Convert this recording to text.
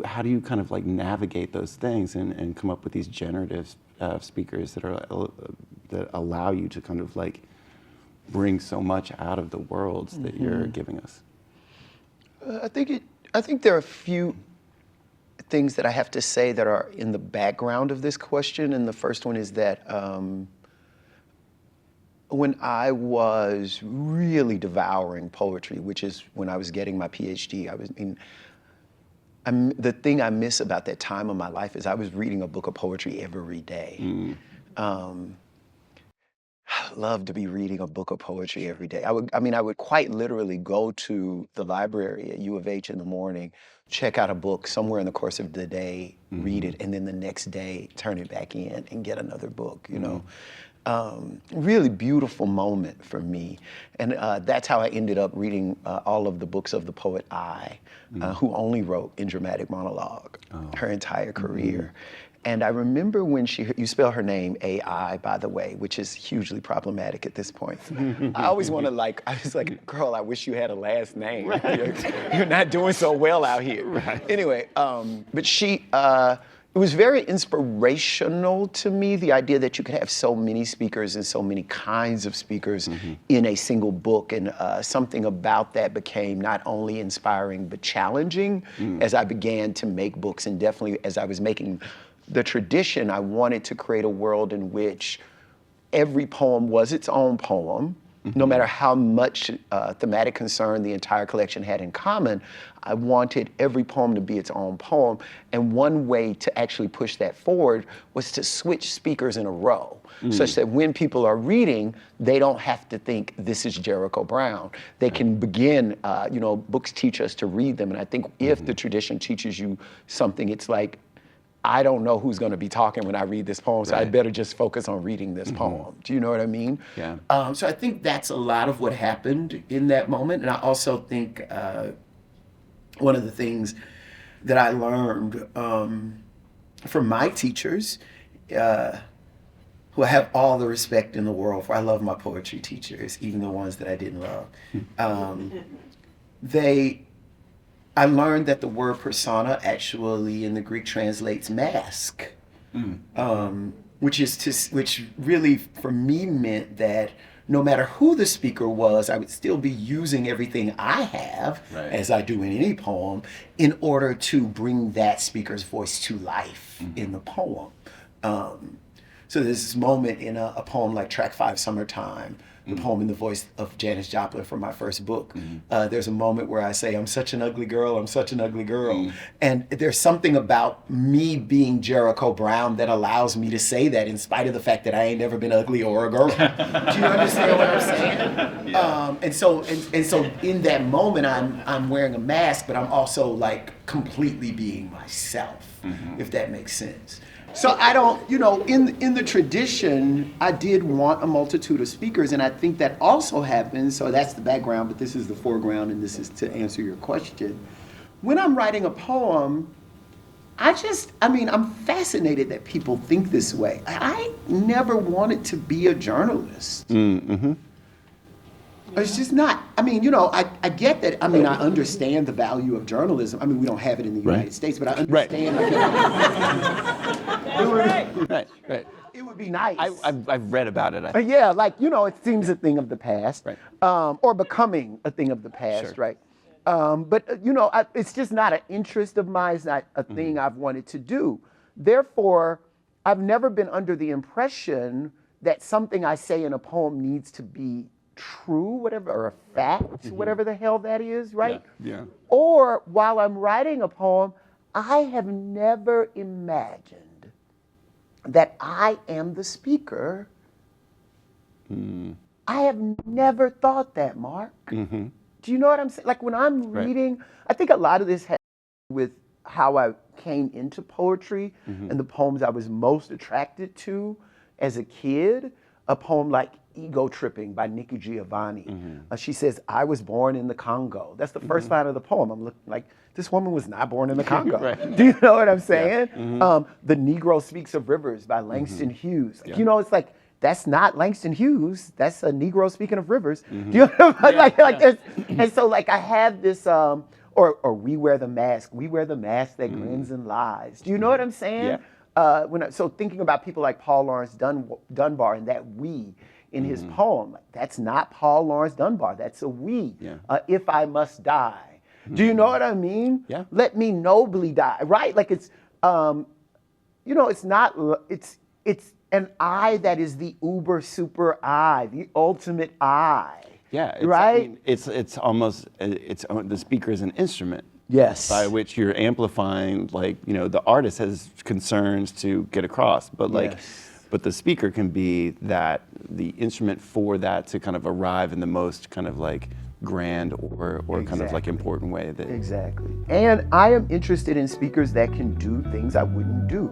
how do you kind of like navigate those things and come up with these generative speakers that allow you to kind of like bring so much out of the worlds that you're giving us? I think there are a few things that I have to say that are in the background of this question, and the first one is that when I was really devouring poetry, which is when I was getting my PhD, the thing I miss about that time of my life is I was reading a book of poetry every day. I love to be reading a book of poetry every day. I would quite literally go to the library at U of H in the morning, check out a book somewhere in the course of the day, read it, and then the next day turn it back in and get another book, you know. Really beautiful moment for me. And that's how I ended up reading all of the books of the poet I, who only wrote in dramatic monologue her entire career. And I remember when you spell her name A-I, by the way, which is hugely problematic at this point. I always want to I was like, girl, I wish you had a last name. Right. You're not doing so well out here. Right. Anyway, but it was very inspirational to me, the idea that you could have so many speakers and so many kinds of speakers in a single book. And something about that became not only inspiring, but challenging as I began to make books. And definitely as I was making the tradition, I wanted to create a world in which every poem was its own poem, no matter how much thematic concern the entire collection had in common. I wanted every poem to be its own poem. And one way to actually push that forward was to switch speakers in a row, such that when people are reading, they don't have to think this is Jericho Brown. They can begin, books teach us to read them. And I think if the tradition teaches you something, it's like, I don't know who's going to be talking when I read this poem, so I better just focus on reading this poem. Do you know what I mean? Yeah. So I think that's a lot of what happened in that moment. And I also think one of the things that I learned from my teachers, who I have all the respect in the world for, I love my poetry teachers, even the ones that I didn't love. I learned that the word persona actually in the Greek translates mask, which really for me meant that no matter who the speaker was, I would still be using everything I have, as I do in any poem, in order to bring that speaker's voice to life in the poem. So there's this moment in a poem like Track 5, Summertime, the poem in the voice of Janis Joplin from my first book. There's a moment where I say, I'm such an ugly girl, I'm such an ugly girl. And there's something about me being Jericho Brown that allows me to say that in spite of the fact that I ain't never been ugly or a girl. Do you understand what I'm saying? Yeah. And so in that moment, I'm wearing a mask, but I'm also like completely being myself, if that makes sense. So I don't, in the tradition, I did want a multitude of speakers, and I think that also happens, so that's the background, but this is the foreground, and this is to answer your question. When I'm writing a poem, I'm fascinated that people think this way. I never wanted to be a journalist. It's just not. I get that. I understand the value of journalism. We don't have it in the United States, but I understand. Right. It would be nice. I've read about it. It seems a thing of the past, or becoming a thing of the past, right? But it's just not an interest of mine. It's not a thing I've wanted to do. Therefore, I've never been under the impression that something I say in a poem needs to be true, whatever, or a fact, whatever the hell that is, right? Yeah. Or while I'm writing a poem, I have never imagined that I am the speaker. I have never thought that, Mark. Do you know what I'm saying? Like when I'm reading, I think a lot of this has to do with how I came into poetry and the poems I was most attracted to as a kid. A poem like Ego Tripping by Nikki Giovanni. She says, I was born in the Congo. That's the first line of the poem. I'm looking like, this woman was not born in the Congo. Do you know what I'm saying? The Negro Speaks of Rivers by Langston Hughes. It's like, that's not Langston Hughes. That's a Negro speaking of rivers. Do you know? And so I have this or we wear the mask. We wear the mask that grins and lies. Do you know what I'm saying? Yeah. So thinking about people like Paul Laurence Dunbar and that we in his poem, that's not Paul Laurence Dunbar. That's a we. Yeah. If I must die. Do you know what I mean? Yeah. Let me nobly die. Right? Like it's, it's not. It's an I that is the uber super I, the ultimate I. Yeah, right. I mean, it's almost the speaker is an instrument. Yes. By which you're amplifying, like, the artist has concerns to get across, but but the speaker can be the instrument for that to kind of arrive in the most kind of like grand or kind of like important way. Exactly. And I am interested in speakers that can do things I wouldn't do.